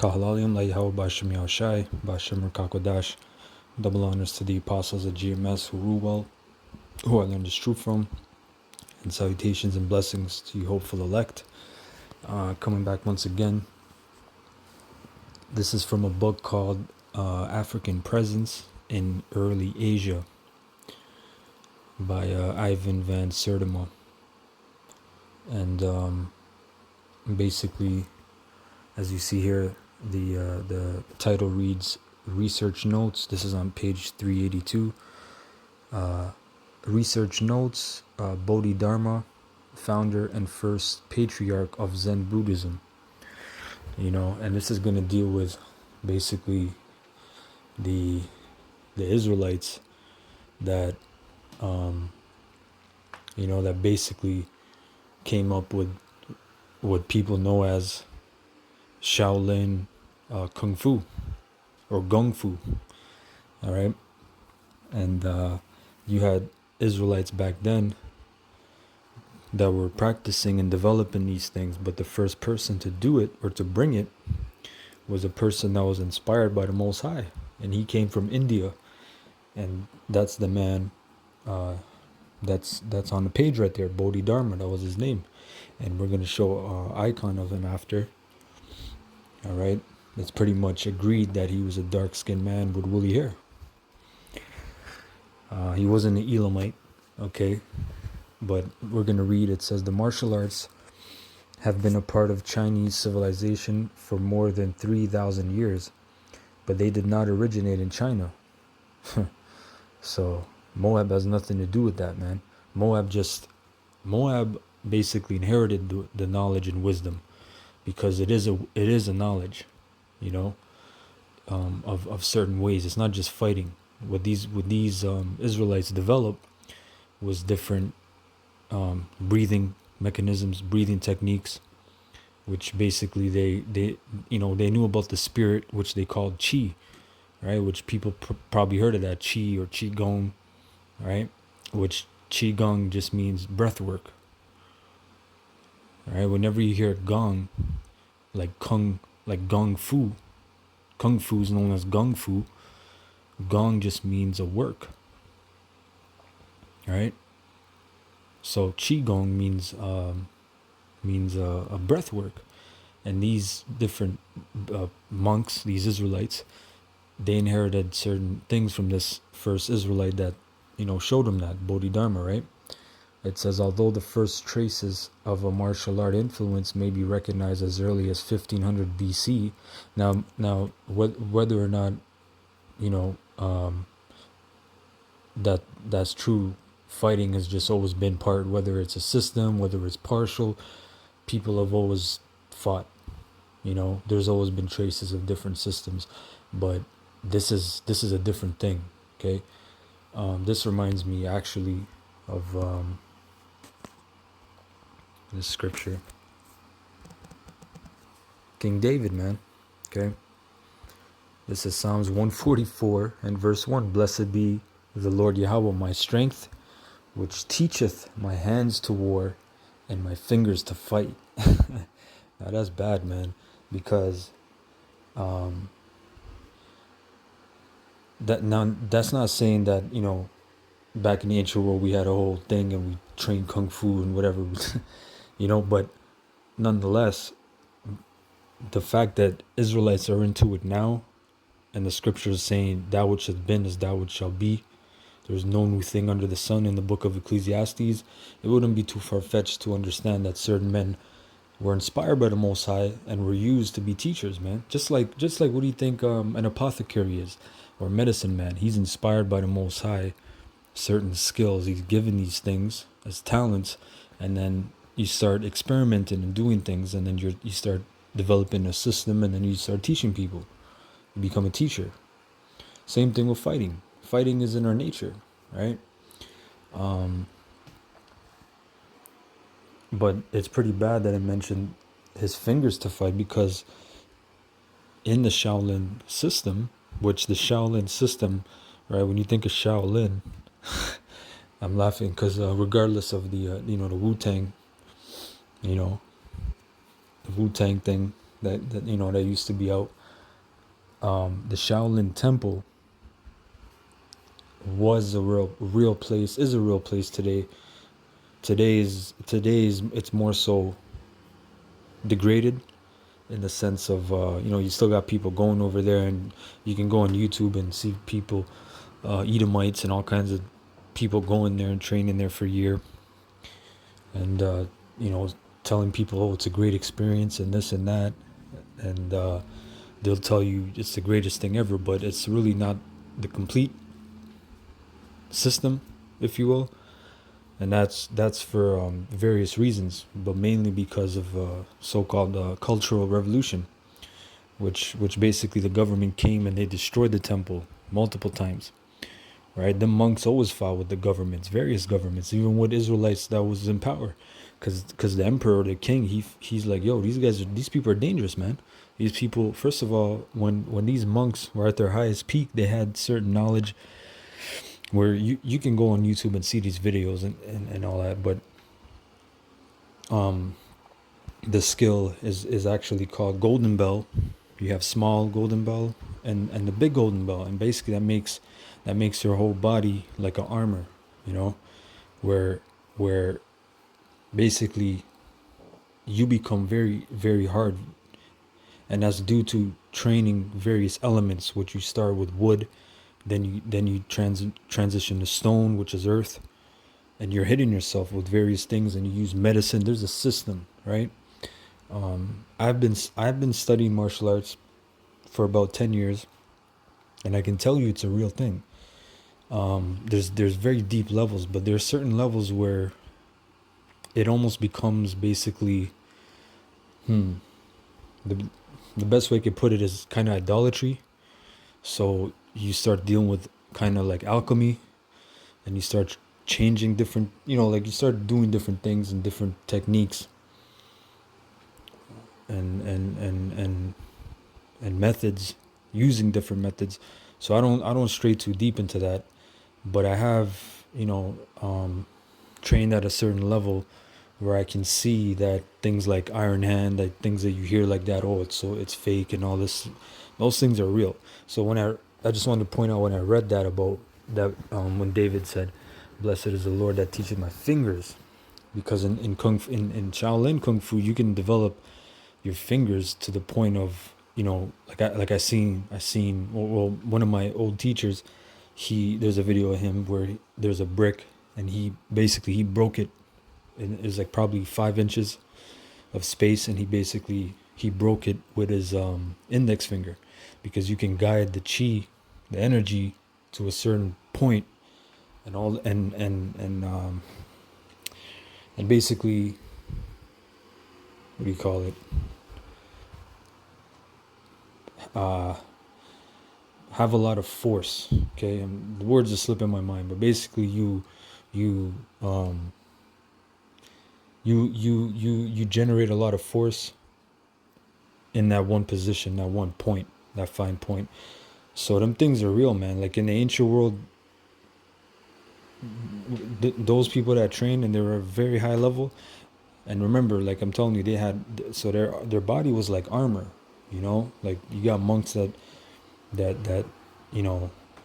Kahalaliyam Layhaw Basham Yao Shai, Basham Rakakodash. Double honors to the apostles of GMS who rule well, who I learned this truth from, and salutations and blessings to you hopeful elect. Coming back once again. This is from a book called African Presence in Early Asia by Ivan van Sertima. And basically, as you see here, the title reads Research Notes. This is on page 382. Research Notes, Bodhidharma, founder and first patriarch of Zen Buddhism. And this is going to deal with basically the Israelites that that basically came up with what people know as Shaolin Kung Fu or Gung Fu. All right, and you had Israelites back then that were practicing and developing these things, but the first person to do it or to bring it was a person that was inspired by the Most High, and he came from India, and that's the man that's on the page right there, Bodhidharma. That was his name, and we're going to show an icon of him after. All right, it's pretty much agreed that he was a dark-skinned man with woolly hair. He wasn't an Elamite, okay? But we're going to read, it says, the martial arts have been a part of Chinese civilization for more than 3,000 years, but they did not originate in China. So Moab has nothing to do with that, man. Moab basically inherited the knowledge and wisdom, because it is a knowledge, of certain ways. It's not just fighting. What these Israelites developed was different breathing mechanisms, breathing techniques, which basically they knew about the spirit, which they called qi, right? Which people probably heard of that, qi or qigong, right? Which qigong just means breath work, right? Whenever you hear gong, like gong fu is known as gong fu. Gong just means a work, right? So qigong means a breath work, and these different monks, these Israelites, they inherited certain things from this first Israelite that showed them that, Bodhidharma, right? It says, although the first traces of a martial art influence may be recognized as early as 1500 BC, now whether or not that's true. Fighting has just always been part, whether it's a system, whether it's partial, people have always fought. There's always been traces of different systems, but this is a different thing. Okay, this reminds me actually of this scripture, King David, man. Okay, this is Psalms 144 and verse 1. Blessed be the Lord Yahweh, my strength, which teacheth my hands to war and my fingers to fight. Now that's bad, man, because that's not saying that back in the ancient world we had a whole thing and we trained kung fu and whatever, but nonetheless, the fact that Israelites are into it now, and the scripture is saying that which has been is that which shall be. There's no new thing under the sun in the book of Ecclesiastes. It wouldn't be too far-fetched to understand that certain men were inspired by the Most High and were used to be teachers, man. Just like what do you think an apothecary is, or medicine man? He's inspired by the Most High, certain skills. He's given these things as talents, and then you start experimenting and doing things, and then you start developing a system, and then you start teaching people. You become a teacher. Same thing with fighting. Fighting is in our nature, right? But it's pretty bad that I mentioned his fingers to fight, because in the Shaolin system, which the Shaolin system, right, when you think of Shaolin, I'm laughing because regardless of the Wu-Tang, the Wu-Tang thing, that that used to be out. The Shaolin Temple was a real place, is a real place today. Today's it's more so degraded in the sense of you still got people going over there, and you can go on YouTube and see people, Edomites and all kinds of people going there and training there for a year, and you know telling people, oh, it's a great experience and this and that, and they'll tell you it's the greatest thing ever, but it's really not the complete system, if you will. And that's for various reasons, but mainly because of so-called cultural revolution, which basically the government came and they destroyed the temple multiple times, right? The monks always fought with the governments, various governments, even with Israelites that was in power, because the emperor, the king, he's like, yo, these people are dangerous, man. These people, first of all, when these monks were at their highest peak, they had certain knowledge where you can go on YouTube and see these videos and all that, but the skill is actually called golden bell. You have small golden bell and the big golden bell, and basically that makes your whole body like an armor, you know, where basically you become very, very hard, and that's due to training various elements, which you start with wood, then you transition to stone, which is earth, and you're hitting yourself with various things, and you use medicine. There's a system, right? I've been studying martial arts for about 10 years, and I can tell you it's a real thing. There's very deep levels, but there's certain levels where it almost becomes basically, the the best way I could put it is kind of idolatry. So you start dealing with kind of like alchemy, and you start changing different, like you start doing different things and different techniques and methods, using different methods. So I don't stray too deep into that, but I have trained at a certain level where I can see that things like Iron Hand, like things that you hear like that, oh, it's fake and all this, those things are real. So when I just wanted to point out when I read that about that, when David said, "Blessed is the Lord that teaches my fingers," because in in Shaolin Kung Fu you can develop your fingers to the point of, I seen well, one of my old teachers, there's a video of him where there's a brick, and he broke it, and it was like probably 5 inches of space, and he broke it with his index finger, because you can guide the chi, the energy, to a certain point, and all and basically, what do you call it, have a lot of force. Okay, and the words are slipping my mind, but basically you you generate a lot of force in that one position, that one point, that fine point. So them things are real, man. Like in the ancient world, those people that trained and they were very high level, and remember, like I'm telling you, they had, so their body was like armor. Like you got monks that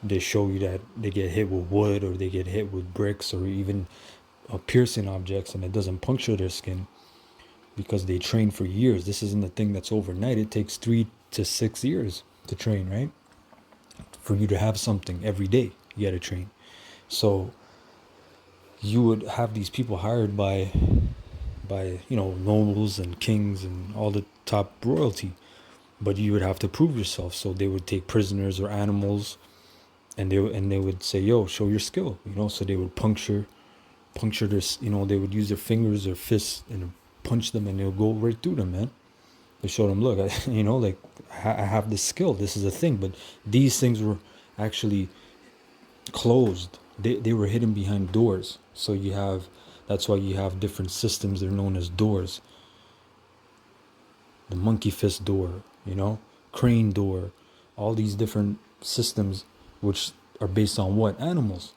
they show you that they get hit with wood, or they get hit with bricks, or even piercing objects, and it doesn't puncture their skin, because they train for years. This isn't a thing that's overnight. It takes 3 to 6 years to train, right? For you to have something every day, you got to train. So you would have these people hired by nobles and kings and all the top royalty, but you would have to prove yourself. So they would take prisoners or animals, and they would say, yo, show your skill. So they would puncture their, they would use their fingers or fists and punch them, and they'll go right through them, man. They showed them, look, like I have this skill, this is a thing. But these things were actually closed. They were hidden behind doors. So that's why you have different systems. They're known as doors. The monkey fist door, crane door, all these different systems, which are based on what? Animals,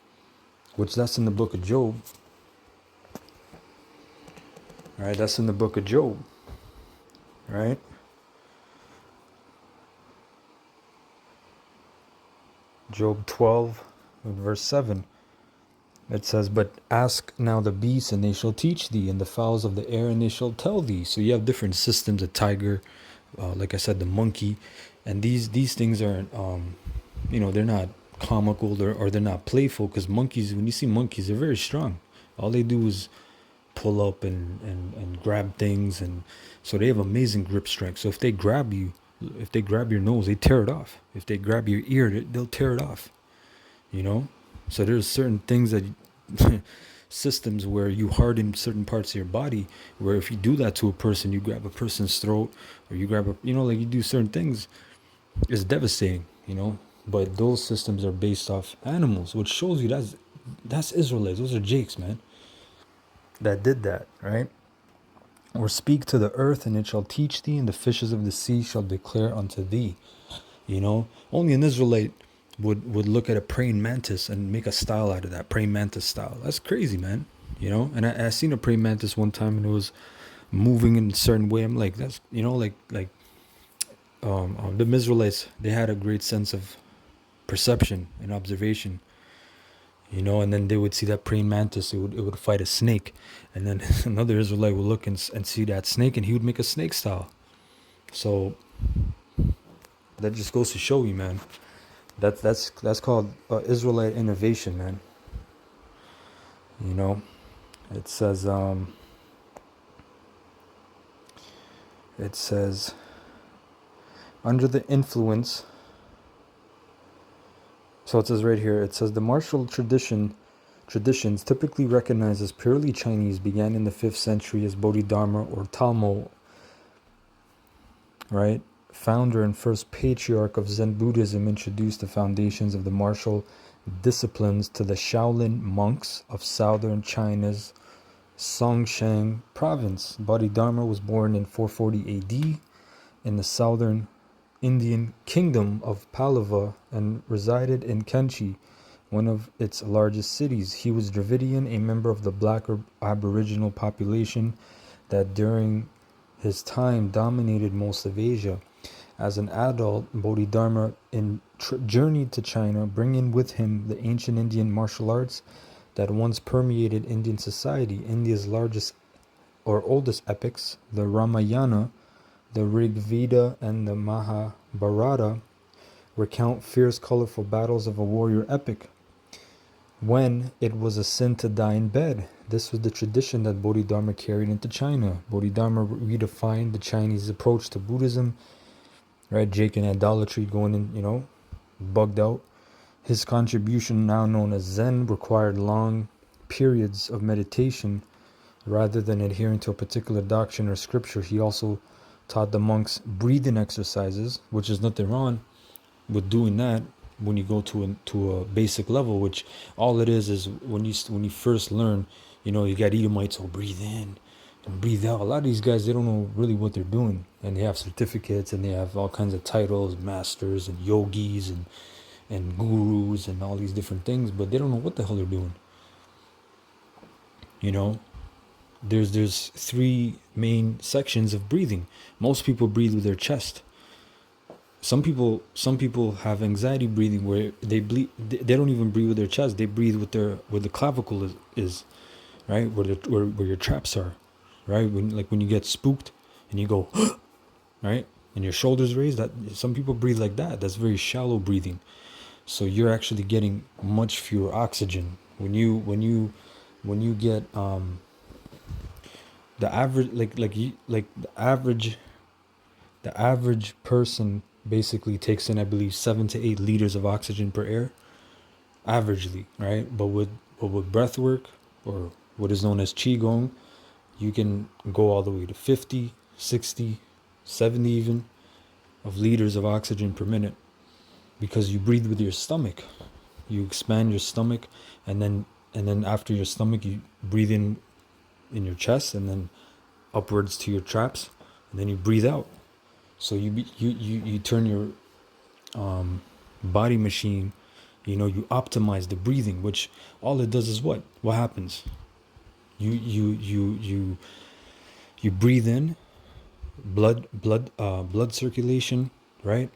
which that's in the book of Job. Right, that's in the book of Job, right? Job 12, verse 7. It says, "But ask now the beasts, and they shall teach thee, and the fowls of the air, and they shall tell thee." So you have different systems: a tiger, like I said, the monkey, and these things aren't, they're not comical, or they're not playful. Because monkeys, when you see monkeys, they're very strong. All they do is pull up and grab things, and so they have amazing grip strength. So if they grab you, if they grab your nose, they tear it off. If they grab your ear, they'll tear it off. You know, so there's certain things that systems where you harden certain parts of your body, where if you do that to a person, you grab a person's throat, or you grab like you do certain things, it's devastating. But those systems are based off animals, which shows you that's Israelites. Those are Jakes, man, that did that, right? Or speak to the earth, and it shall teach thee, and the fishes of the sea shall declare unto thee. Only an Israelite would look at a praying mantis and make a style out of that praying mantis style. That's crazy, man. And I seen a praying mantis one time, and it was moving in a certain way. I'm like, that's the Israelites, they had a great sense of perception and observation. And then they would see that praying mantis, it would fight a snake, and then another Israelite would look and see that snake, and he would make a snake style. So that just goes to show you, man. That's called Israelite innovation, man. It says under the influence. So it says right here. It says the martial traditions typically recognized as purely Chinese began in the 5th century as Bodhidharma or Talmo, right? Founder and first patriarch of Zen Buddhism, introduced the foundations of the martial disciplines to the Shaolin monks of southern China's Songshan province. Bodhidharma was born in 440 AD in the southern Indian kingdom of Pallava and resided in Kanchi, one of its largest cities. He was Dravidian, a member of the black Aboriginal population that during his time dominated most of Asia. As an adult, Bodhidharma journeyed to China, bringing with him the ancient Indian martial arts that once permeated Indian society. India's largest or oldest epics, the Ramayana, the Rig Veda, and the Mahabharata, recount fierce, colorful battles of a warrior epic when it was a sin to die in bed. This was the tradition that Bodhidharma carried into China. Bodhidharma redefined the Chinese approach to Buddhism, right? Jake and idolatry going in, bugged out. His contribution, now known as Zen, required long periods of meditation rather than adhering to a particular doctrine or scripture. He also taught the monks breathing exercises, which is nothing wrong with doing that when you go to a basic level, which all it is when you first learn, you got Edomites who breathe in and breathe out. A lot of these guys, they don't know really what they're doing, and they have certificates and they have all kinds of titles, masters and yogis and gurus and all these different things, but they don't know what the hell they're doing. There's 3 main sections of breathing. Most people breathe with their chest. Some people have anxiety breathing where they don't even breathe with their chest. They breathe where the clavicle is, right? Where your traps are, right? When you get spooked and you go, right? And your shoulders raised. That some people breathe like that. That's very shallow breathing. So you're actually getting much fewer oxygen when you get the average the average person basically takes in, I believe, 7 to 8 liters of oxygen per air, averagely, right? But with breath work, or what is known as qigong, you can go all the way to 50, 60, 70 even of liters of oxygen per minute, because you breathe with your stomach. You expand your stomach, and then after your stomach, you breathe in your chest, and then upwards to your traps, and then you breathe out. So you turn your body machine, you optimize the breathing, which all it does is what happens. You breathe in blood circulation, right?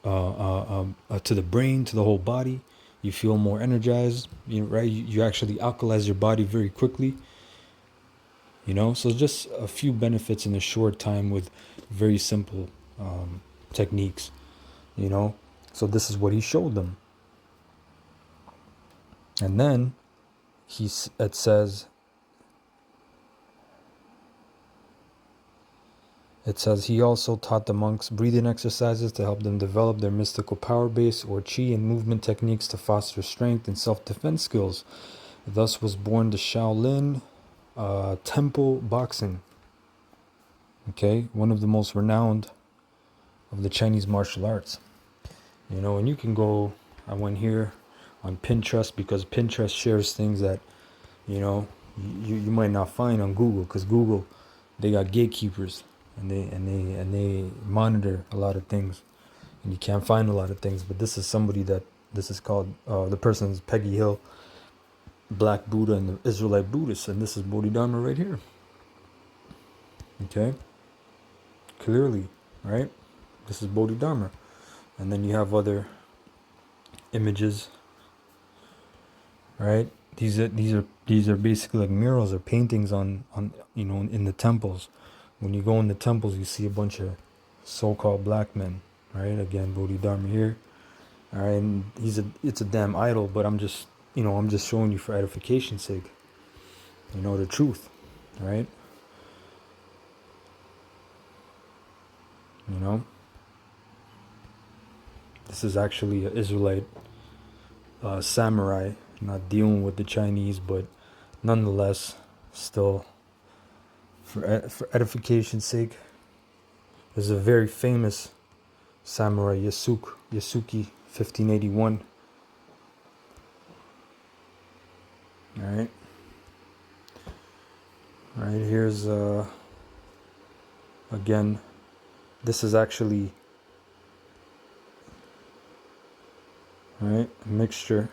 to the brain, to the whole body. You feel more energized, right? You actually alkalize your body very quickly, So just a few benefits in a short time with very simple techniques, you know. So this is what he showed them, and then it says he also taught the monks breathing exercises to help them develop their mystical power base or chi, and movement techniques to foster strength and self-defense skills. Thus was born the Shaolin temple boxing. Okay, one of the most renowned of the Chinese martial arts. And you can go. I went here on Pinterest because Pinterest shares things that you might not find on Google, because Google, they got gatekeepers, and they monitor a lot of things, and you can't find a lot of things. But this is called, the person's Peggy Hill, Black Buddha and the Israelite Buddhists, and this is Bodhidharma right here. Okay, clearly, right? This is Bodhidharma, and then you have other images, right? These are basically like murals or paintings on in the temples. When you go in the temples, you see a bunch of so-called black men, right? Again, Bodhidharma here. All right, and it's a damn idol, but I'm just showing you for edification's sake, the truth, right? This is actually an Israelite samurai, not dealing with the Chinese, but nonetheless, still for edification's sake. There's a very famous samurai, Yasuki, 1581. All right. All right. Here's again. This is actually, right, a mixture.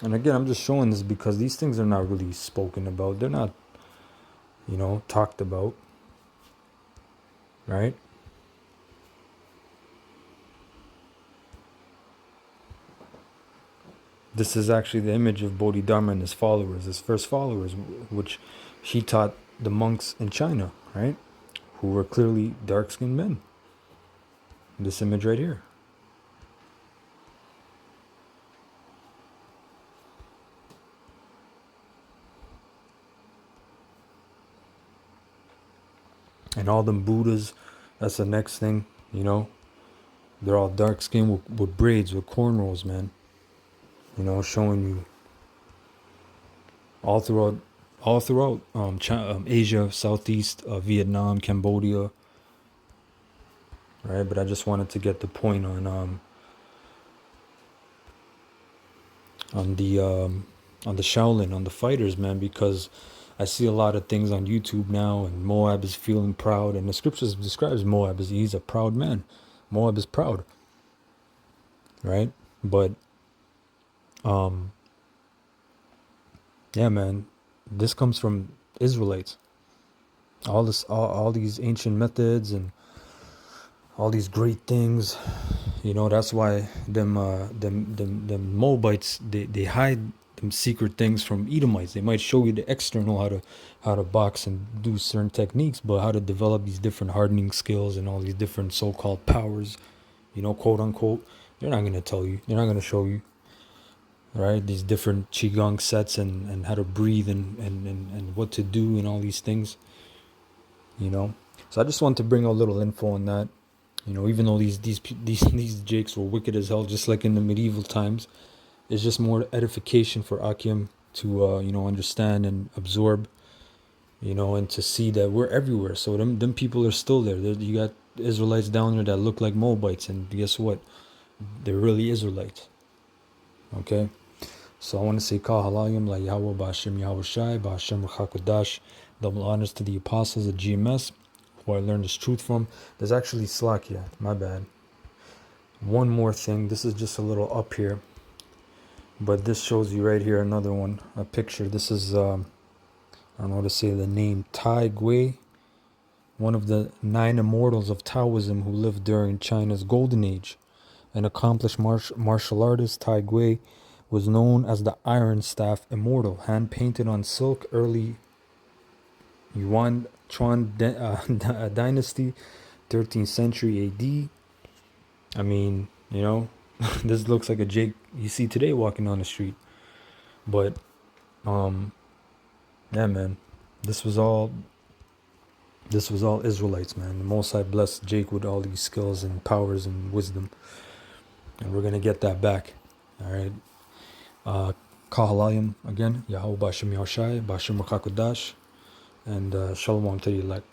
And again, I'm just showing this because these things are not really spoken about. They're not, talked about, right? This is actually the image of Bodhidharma and his followers, his first followers, which he taught the monks in China, right? Who were clearly dark-skinned men. This image right here. And all them Buddhas, that's the next thing, They're all dark-skinned with braids, with cornrows, man. Showing you all throughout China, Asia, Southeast, Vietnam, Cambodia, right? But I just wanted to get the point on the Shaolin, on the fighters, man, because I see a lot of things on YouTube now, and Moab is feeling proud, and the scriptures describes Moab as he's a proud man. Moab is proud, right? But yeah, man, this comes from Israelites. All these ancient methods and all these great things, that's why them Moabites, they hide them secret things from Edomites. They might show you the external, how to box and do certain techniques, but how to develop these different hardening skills and all these different so-called powers, quote unquote, they're not going to tell you. They're not going to show you, right? These different qigong sets and how to breathe and what to do and all these things, So I just want to bring a little info on that. Even though these jakes were wicked as hell, just like in the medieval times, it's just more edification for Akim to understand and absorb, and to see that we're everywhere. So them people are still there. You got Israelites down there that look like Moabites, and guess what? They're really Israelites. Okay, so I want to say Kal Halayim La Yahweh Ba'Hashem Yahweh Shai Ba'Hashem Ruchakodash. Double honors to the apostles of GMS, who I learned this truth from. There's actually Slakia, my bad. One more thing, this is just a little up here, but this shows you right here another one, a picture. This is I don't know how to say the name, Tai Gui, one of the 9 immortals of Taoism who lived during China's golden age. An accomplished martial artist, Tai Gui was known as the Iron Staff Immortal, hand painted on silk, early Yuan Chuan dynasty, 13th century AD. I mean, this looks like a Jake you see today walking on the street. But yeah, man, this was all Israelites, man. The Most High blessed Jake with all these skills and powers and wisdom, and we're gonna get that back. All right. Kahalayim again, Yahweh Bashim Yahushai, Bashim Rakakudash, and Shalom to the elect.